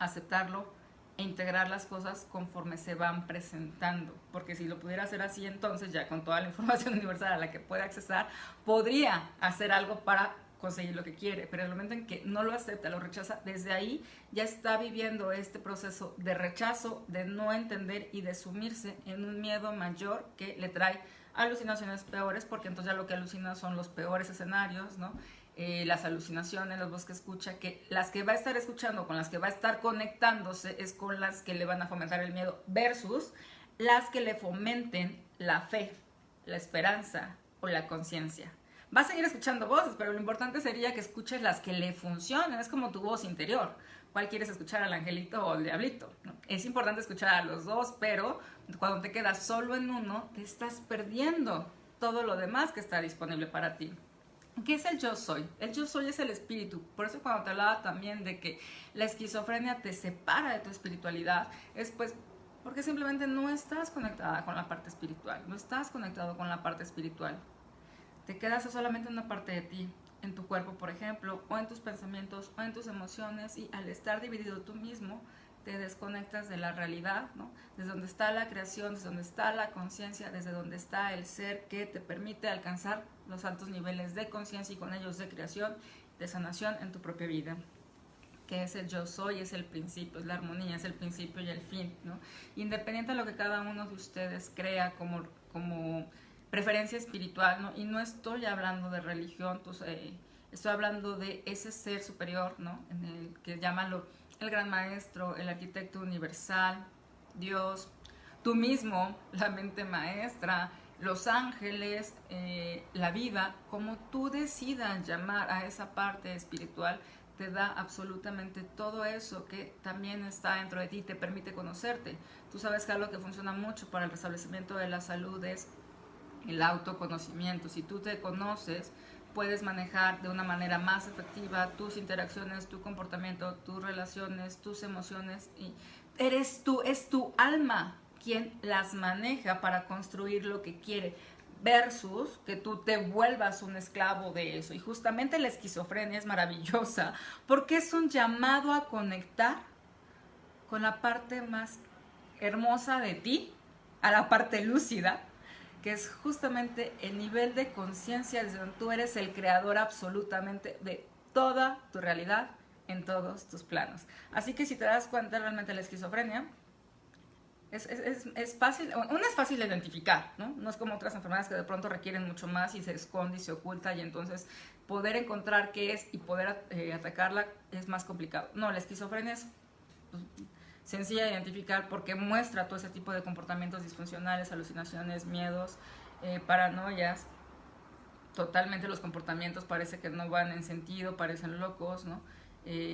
aceptarlo e integrar las cosas conforme se van presentando, porque si lo pudiera hacer así, entonces ya con toda la información universal a la que puede accesar, podría hacer algo para conseguir lo que quiere, pero en el momento en que no lo acepta, lo rechaza, desde ahí ya está viviendo este proceso de rechazo, de no entender y de sumirse en un miedo mayor que le trae alucinaciones peores, porque entonces ya lo que alucina son los peores escenarios, ¿no? Las alucinaciones, los voces que escucha, que las que va a estar escuchando, con las que va a estar conectándose, es con las que le van a fomentar el miedo, versus las que le fomenten la fe, la esperanza o la conciencia. Va a seguir escuchando voces, pero lo importante sería que escuches las que le funcionen, es como tu voz interior. ¿Cuál quieres escuchar, al angelito o al diablito? ¿No? Es importante escuchar a los dos, pero cuando te quedas solo en uno, te estás perdiendo todo lo demás que está disponible para ti. ¿Qué es el yo soy? El yo soy es el espíritu. Por eso cuando te hablaba también de que la esquizofrenia te separa de tu espiritualidad, es pues porque simplemente no estás conectada con la parte espiritual, no estás conectado con la parte espiritual. Te quedas solamente en una parte de ti, en tu cuerpo, por ejemplo, o en tus pensamientos, o en tus emociones, y al estar dividido tú mismo, te desconectas de la realidad, ¿no? Desde donde está la creación, desde donde está la conciencia, desde donde está el ser que te permite alcanzar los altos niveles de conciencia y con ellos de creación, de sanación en tu propia vida. Que es el yo soy, es el principio, es la armonía, es el principio y el fin, ¿no? Independiente de lo que cada uno de ustedes crea como preferencia espiritual, ¿no? Y no estoy hablando de religión, pues, estoy hablando de ese ser superior, ¿no? En el que llámalo el gran maestro, el arquitecto universal, Dios, tú mismo, la mente maestra, los ángeles, la vida, como tú decidas llamar a esa parte espiritual, te da absolutamente todo eso que también está dentro de ti, te permite conocerte. Tú sabes que algo que funciona mucho para el restablecimiento de la salud es el autoconocimiento. Si tú te conoces, puedes manejar de una manera más efectiva tus interacciones, tu comportamiento, tus relaciones, tus emociones, y eres tú, es tu alma quien las maneja para construir lo que quiere, versus que tú te vuelvas un esclavo de eso. Y justamente la esquizofrenia es maravillosa porque es un llamado a conectar con la parte más hermosa de ti, a la parte lúcida, que es justamente el nivel de conciencia desde donde tú eres el creador absolutamente de toda tu realidad en todos tus planos. Así que si te das cuenta, realmente la esquizofrenia es fácil, una es fácil de identificar, ¿no? No es como otras enfermedades que de pronto requieren mucho más y se esconde y se oculta, y entonces poder encontrar qué es y poder atacarla es más complicado. No, la esquizofrenia es pues, sencilla de identificar porque muestra todo ese tipo de comportamientos disfuncionales, alucinaciones, miedos, paranoias. Totalmente los comportamientos parece que no van en sentido, parecen locos, ¿no?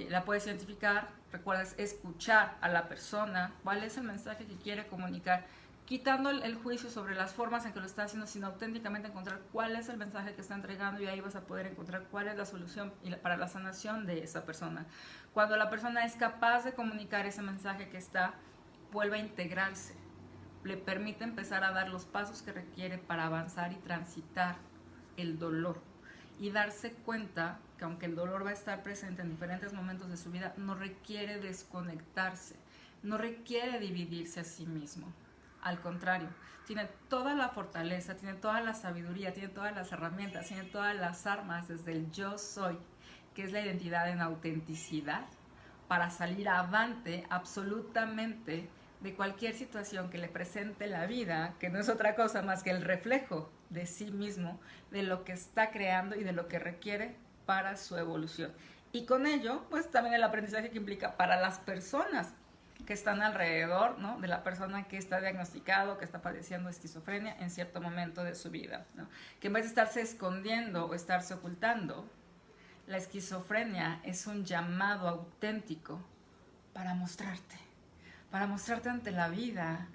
La puedes identificar, recuerdas escuchar a la persona, cuál es el mensaje que quiere comunicar, quitando el juicio sobre las formas en que lo está haciendo, sino auténticamente encontrar cuál es el mensaje que está entregando, y ahí vas a poder encontrar cuál es la solución para la sanación de esa persona. Cuando la persona es capaz de comunicar ese mensaje que está, vuelve a integrarse, le permite empezar a dar los pasos que requiere para avanzar y transitar el dolor, y darse cuenta que aunque el dolor va a estar presente en diferentes momentos de su vida, no requiere desconectarse, no requiere dividirse a sí mismo. Al contrario, tiene toda la fortaleza, tiene toda la sabiduría, tiene todas las herramientas, tiene todas las armas desde el yo soy, que es la identidad en autenticidad, para salir avante absolutamente de cualquier situación que le presente la vida, que no es otra cosa más que el reflejo de sí mismo, de lo que está creando y de lo que requiere para su evolución. Y con ello, pues también el aprendizaje que implica para las personas que están alrededor, ¿no?, de la persona que está diagnosticado, que está padeciendo esquizofrenia en cierto momento de su vida, ¿no? Que en vez de estarse escondiendo o estarse ocultando, la esquizofrenia es un llamado auténtico para mostrarte ante la vida,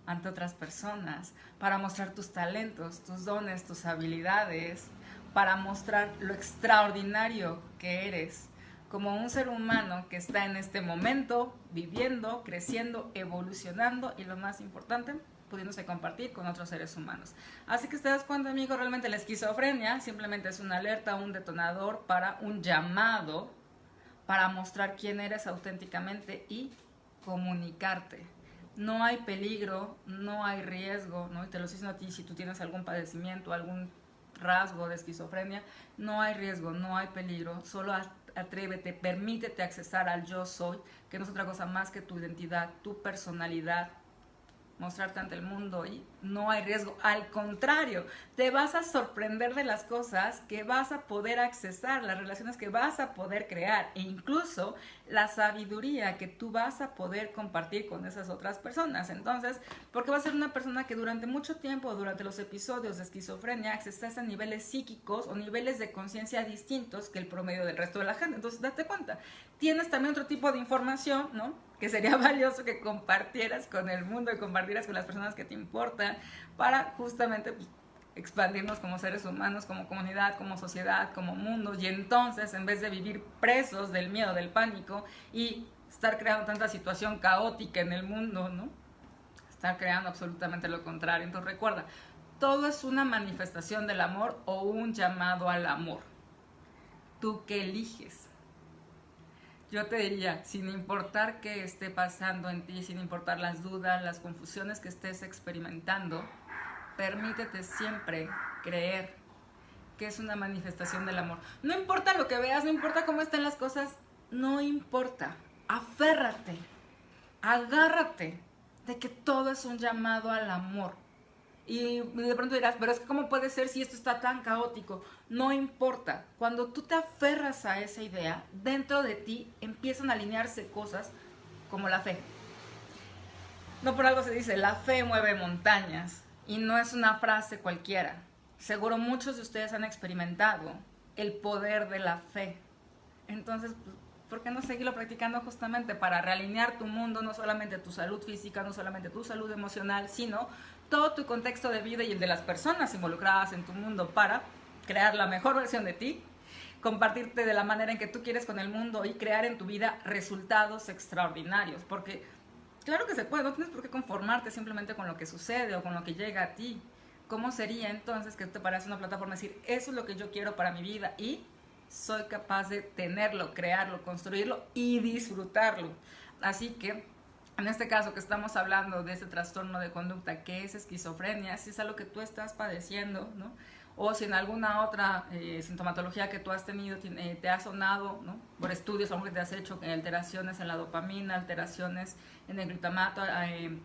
ante otras personas, para mostrar tus talentos, tus dones, tus habilidades, para mostrar lo extraordinario que eres como un ser humano que está en este momento viviendo, creciendo, evolucionando y lo más importante, pudiéndose compartir con otros seres humanos. Así que te das cuenta, amigo, realmente la esquizofrenia simplemente es una alerta, un detonador para un llamado para mostrar quién eres auténticamente y comunicarte. No hay peligro, no hay riesgo, ¿no? Y te lo estoy diciendo a ti, si tú tienes algún padecimiento, algún rasgo de esquizofrenia, no hay riesgo, no hay peligro, solo atrévete, permítete accesar al yo soy, que no es otra cosa más que tu identidad, tu personalidad, mostrarte ante el mundo y no hay riesgo, al contrario, te vas a sorprender de las cosas que vas a poder accesar, las relaciones que vas a poder crear e incluso la sabiduría que tú vas a poder compartir con esas otras personas. Entonces, porque vas a ser una persona que durante mucho tiempo, durante los episodios de esquizofrenia, accesas a niveles psíquicos o niveles de conciencia distintos que el promedio del resto de la gente. Entonces, date cuenta, tienes también otro tipo de información, ¿no?, que sería valioso que compartieras con el mundo y compartieras con las personas que te importan para justamente, pues, expandirnos como seres humanos, como comunidad, como sociedad, como mundo. Y entonces, en vez de vivir presos del miedo, del pánico y estar creando tanta situación caótica en el mundo, ¿no?, estar creando absolutamente lo contrario. Entonces recuerda, todo es una manifestación del amor o un llamado al amor. ¿Tú qué eliges? Yo te diría, sin importar qué esté pasando en ti, sin importar las dudas, las confusiones que estés experimentando, permítete siempre creer que es una manifestación del amor. No importa lo que veas, no importa cómo estén las cosas, no importa. Aférrate, agárrate de que todo es un llamado al amor. Y de pronto dirás, pero es que ¿cómo puede ser si esto está tan caótico? No importa. Cuando tú te aferras a esa idea, dentro de ti empiezan a alinearse cosas como la fe. No por algo se dice, la fe mueve montañas. Y no es una frase cualquiera. Seguro muchos de ustedes han experimentado el poder de la fe. Entonces, ¿por qué no seguirlo practicando justamente para realinear tu mundo, no solamente tu salud física, no solamente tu salud emocional, sino todo tu contexto de vida y el de las personas involucradas en tu mundo para crear la mejor versión de ti, compartirte de la manera en que tú quieres con el mundo y crear en tu vida resultados extraordinarios? Porque claro que se puede, no tienes por qué conformarte simplemente con lo que sucede o con lo que llega a ti. ¿Cómo sería entonces que te paras una plataforma y decir, eso es lo que yo quiero para mi vida y soy capaz de tenerlo, crearlo, construirlo y disfrutarlo? Así que en este caso que estamos hablando de ese trastorno de conducta que es esquizofrenia, si es algo que tú estás padeciendo, ¿no?, o si en alguna otra sintomatología que tú has tenido te ha sonado, ¿no?, por estudios que te has hecho, alteraciones en la dopamina, alteraciones en el glutamato,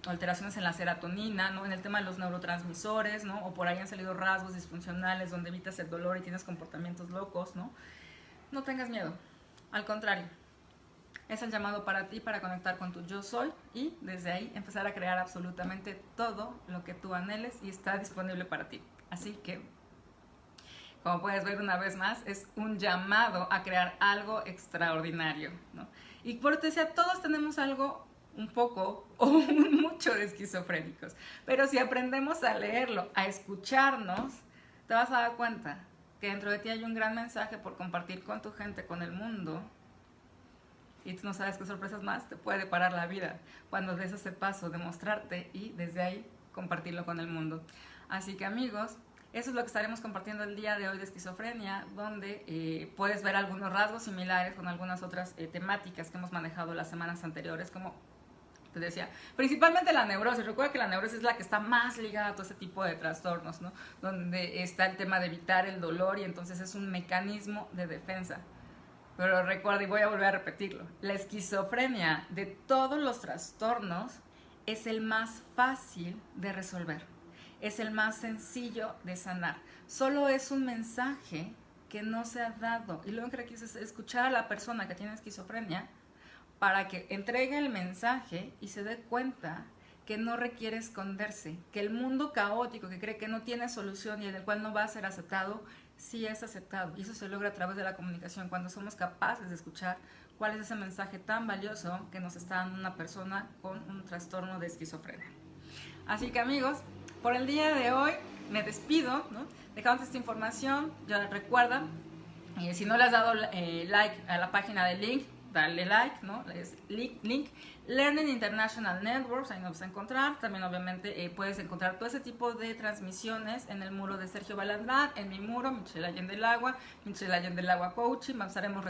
alteraciones en la serotonina, ¿no?, en el tema de los neurotransmisores, ¿no?, o por ahí han salido rasgos disfuncionales donde evitas el dolor y tienes comportamientos locos, ¿no? No tengas miedo, al contrario. Es el llamado para ti, para conectar con tu yo soy y desde ahí empezar a crear absolutamente todo lo que tú anheles y está disponible para ti. Así que, como puedes ver una vez más, es un llamado a crear algo extraordinario, ¿no? Y por te decía, todos tenemos algo un poco o mucho de esquizofrénicos, pero si aprendemos a leerlo, a escucharnos, te vas a dar cuenta que dentro de ti hay un gran mensaje por compartir con tu gente, con el mundo. Y tú no sabes qué sorpresas más te puede deparar la vida cuando des ese paso de mostrarte y desde ahí compartirlo con el mundo. Así que amigos, eso es lo que estaremos compartiendo el día de hoy de esquizofrenia, donde puedes ver algunos rasgos similares con algunas otras temáticas que hemos manejado las semanas anteriores, como Te decía, principalmente la neurosis. Recuerda que la neurosis es la que está más ligada a todo ese tipo de trastornos, ¿no? Donde está el tema de evitar el dolor y entonces es un mecanismo de defensa. Pero recuerda, y voy a volver a repetirlo, la esquizofrenia de todos los trastornos es el más fácil de resolver, es el más sencillo de sanar. Solo es un mensaje que no se ha dado. Y lo que requiere es escuchar a la persona que tiene esquizofrenia para que entregue el mensaje y se dé cuenta que no requiere esconderse, que el mundo caótico que cree que no tiene solución y en el cual no va a ser aceptado, sí es aceptado. Y eso se logra a través de la comunicación, cuando somos capaces de escuchar cuál es ese mensaje tan valioso que nos está dando una persona con un trastorno de esquizofrenia. Así que amigos, por el día de hoy me despido, ¿no? Dejándote esta información. Ya recuerda, si no le has dado like a la página de Link, dale like, ¿no? Es link Learning International Networks, ahí nos vas a encontrar. También obviamente puedes encontrar todo ese tipo de transmisiones en el muro de Sergio Balandrán, en mi muro, Michelle Allende del Agua, Michelle Allende del Agua Coaching. Estaremos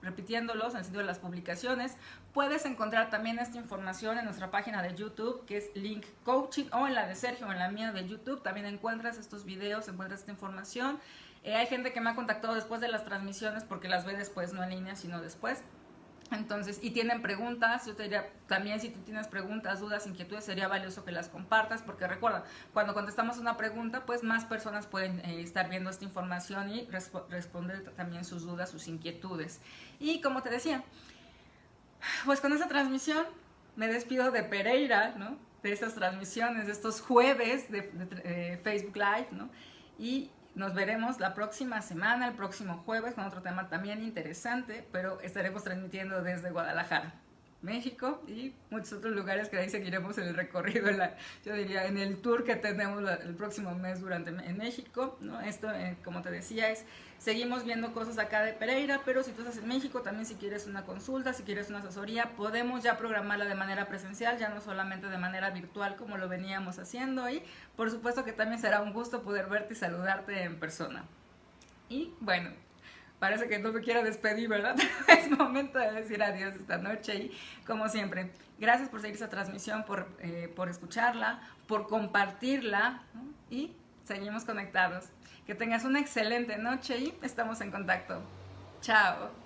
repitiéndolos en el sitio de las publicaciones. Puedes encontrar también esta información en nuestra página de YouTube, que es Link Coaching, o en la de Sergio o en la mía de YouTube. También encuentras estos videos, encuentras esta información. Hay gente que me ha contactado después de las transmisiones porque las ve después, no en línea, sino después. Entonces, y tienen preguntas. Yo te diría también, si tú tienes preguntas, dudas, inquietudes, sería valioso que las compartas, porque recuerda, cuando contestamos una pregunta, pues más personas pueden estar viendo esta información y responder también sus dudas, sus inquietudes. Y como te decía, pues con esta transmisión me despido de Pereira, ¿no? De estas transmisiones, de estos jueves de Facebook Live, ¿no? Y nos veremos la próxima semana, el próximo jueves, con otro tema también interesante, pero estaremos transmitiendo desde Guadalajara, México, y muchos otros lugares que ahí seguiremos en el recorrido, yo diría en el tour que tenemos el próximo mes en México, ¿no? Esto, como te decía, seguimos viendo cosas acá de Pereira, pero si tú estás en México, también si quieres una consulta, si quieres una asesoría, podemos ya programarla de manera presencial, ya no solamente de manera virtual como lo veníamos haciendo, y por supuesto que también será un gusto poder verte y saludarte en persona. Y bueno, parece que no me quiero despedir, ¿verdad? Es momento de decir adiós esta noche y, como siempre, gracias por seguir esta transmisión, por escucharla, por compartirla, ¿no? Y seguimos conectados. Que tengas una excelente noche y estamos en contacto. Chao.